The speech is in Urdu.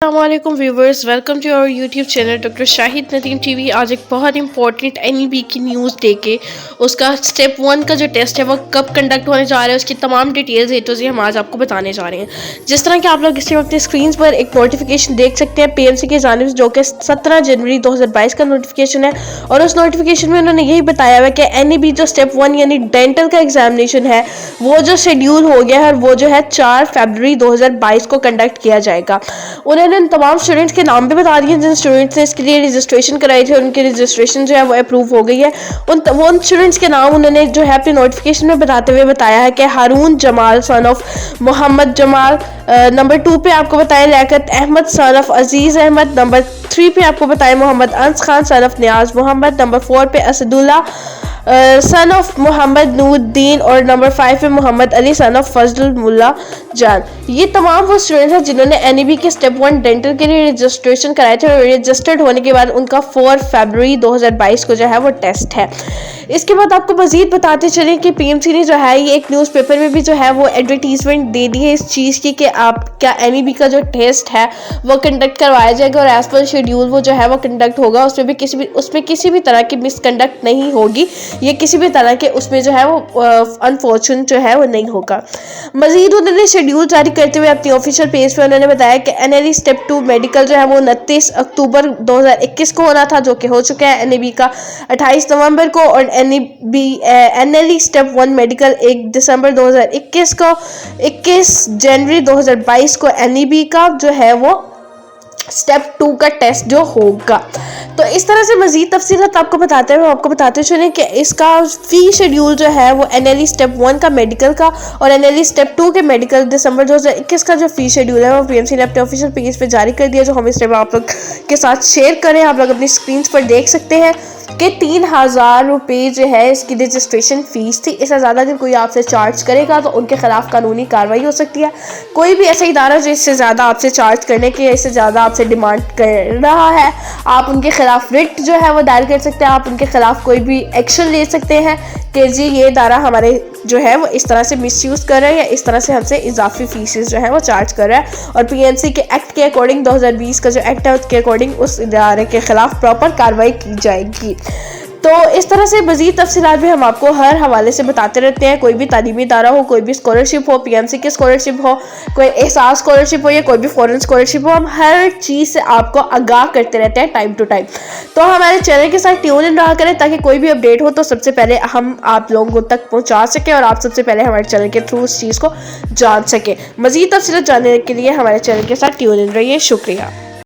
السلام علیکم ویورز، ویلکم ٹو اور یوٹیوب چینل ڈاکٹر شاہد ندیم ٹی وی۔ آج ایک بہت امپورٹنٹ NEB کی نیوز دے کے اس کا اسٹیپ 1 کا جو ٹیسٹ ہے وہ کب کنڈکٹ ہونے جا رہا ہے، اس کی تمام ڈیٹیلز ہم آج آپ کو بتانے جا رہے ہیں۔ جس طرح کہ آپ لوگ اس ٹائم اپنے اسکرینز پر ایک نوٹیفیکیشن دیکھ سکتے ہیں PMC کی جانب سے، جو کہ 17 جنوری 2022 کا نوٹیفیکیشن ہے، اور اس نوٹیفیکیشن میں انہوں نے یہی بتایا ہوا کہ NEB جو اسٹیپ 1 یعنی ڈینٹل کا ایگزامینیشن ہے وہ جو شیڈیول ہو گیا ہے، اور وہ جو ہے 4 فیبروری 2022 کو کنڈکٹ کیا جائے گا۔ انہوں نے تمام اسٹوڈنٹس کے نام بھی بتا دیے جن اسٹوڈنٹس نے اس کے لیے رجسٹریشن کرائی تھی، ان کی رجسٹریشن جو ہے وہ اپروو ہو گئی ہے۔ وہ اسٹوڈنٹس کے نام انہوں نے جو ہے اپنے نوٹیفیکیشن میں بتاتے ہوئے بتایا ہے کہ ہارون جمال سن آف محمد جمال، نمبر 2 پہ آپ کو بتائیں لیاقت احمد سن آف عزیز احمد، نمبر 3 پہ آپ کو بتائیں محمد انس خان سن آف نیاز محمد، نمبر 4 پہ اسد اللہ سن آف محمد نور الدین، اور نمبر 5 پہ محمد علی سن آف فضل ملا جان۔ یہ تمام وہ اسٹوڈنٹس ہیں جنہوں نے NEB کے اسٹیپ 1 ڈینٹل کے لیے رجسٹریشن کرائے تھے، اور رجسٹرڈ ہونے کے بعد ان کا 4 فیبروری 2022 کو جو ہے وہ ٹیسٹ ہے۔ اس کے بعد آپ کو مزید بتاتے چلیں کہ PMC نے جو ہے یہ ایک نیوز پیپر میں بھی جو ہے وہ ایڈورٹیزمنٹ دے دی ہے اس چیز کی کہ آپ کیا NEB کا جو ٹیسٹ ہے وہ کنڈکٹ کروایا جائے گا، اور ایز پر شیڈیول وہ جو ہے وہ کنڈکٹ ہوگا۔ اس میں کسی بھی طرح کی مس کنڈکٹ نہیں ہوگی، یہ کسی بھی طرح کے اس میں جو ہے وہ انفارچونیٹ جو ہے وہ نہیں ہوگا۔ مزید انہوں نے شیڈیول جاری کرتے ہوئے اپنی آفیشیل پیج پہ انہوں نے بتایا کہ NLE اسٹیپ 2 میڈیکل جو ہے وہ 29 اکتوبر 2021 کو ہونا تھا، جو کہ ہو چکا ہے۔ NEB کا 28 نومبر کو، اور NLE اسٹیپ 1 میڈیکل 1 دسمبر 2021 کو، 21 جنوری 2022 کو NEB کا جو ہے وہ اسٹیپ 2 کا ٹیسٹ جو ہوگا۔ تو اس طرح سے مزید تفصیلات آپ کو بتاتے ہیں، آپ کو بتاتے چلیں کہ اس کا فی شیڈیول جو ہے وہ NLE اسٹیپ 1 کا میڈیکل کا اور NLE اسٹیپ 2 کے میڈیکل دسمبر 2021 کا جو فی شیڈیول ہے وہ PMC نے اپنے آفیشیل پیج پہ جاری کر دیا، جو ہم اس ٹائم آپ لوگ کے ساتھ شیئر کریں۔ آپ لوگ اپنی اسکرینز پر دیکھ سکتے ہیں کہ 3000 روپے جو ہے اس کی رجسٹریشن فیس تھی۔ اس سے زیادہ اگر کوئی آپ سے چارج کرے گا تو ان کے خلاف قانونی کارروائی ہو سکتی ہے۔ کوئی بھی ایسا ادارہ جو اس سے زیادہ آپ سے چارج کرنے کے، اس سے زیادہ آپ سے ڈیمانڈ کر رہا ہے، آپ ان کے خلاف ریٹ جو ہے وہ دائر کر سکتے ہیں، آپ ان کے خلاف کوئی بھی ایکشن لے سکتے ہیں کہ جی یہ ادارہ ہمارے جو ہے وہ اس طرح سے مس یوز کر رہا ہے، یا اس طرح سے ہم سے اضافی فیسز جو ہے وہ چارج کر رہا ہے، اور PMC کے ایکٹ کے اکارڈنگ 2020 کا جو ایکٹ ہے اس کے اکارڈنگ اس ادارے کے خلاف پراپر کارروائی کی جائے گی۔ تو اس طرح سے مزید تفصیلات بھی ہم آپ کو ہر حوالے سے بتاتے رہتے ہیں۔ کوئی بھی تعلیمی ادارہ ہو، کوئی بھی اسکالرشپ ہو، PMC کی اسکالرشپ ہو، کوئی احساس اسکالرشپ ہو، یا کوئی بھی فورن اسکالرشپ ہو، ہم ہر چیز سے آپ کو آگاہ کرتے رہتے ہیں ٹائم ٹو ٹائم۔ تو ہمارے چینل کے ساتھ ٹیون ان رہا کریں تاکہ کوئی بھی اپڈیٹ ہو تو سب سے پہلے ہم آپ لوگوں تک پہنچا سکیں، اور آپ سب سے پہلے ہمارے چینل کے تھرو اس چیز کو جان سکیں۔ مزید تفصیلات جاننے کے لیے ہمارے چینل کے ساتھ ٹیون ان رہیے۔ شکریہ۔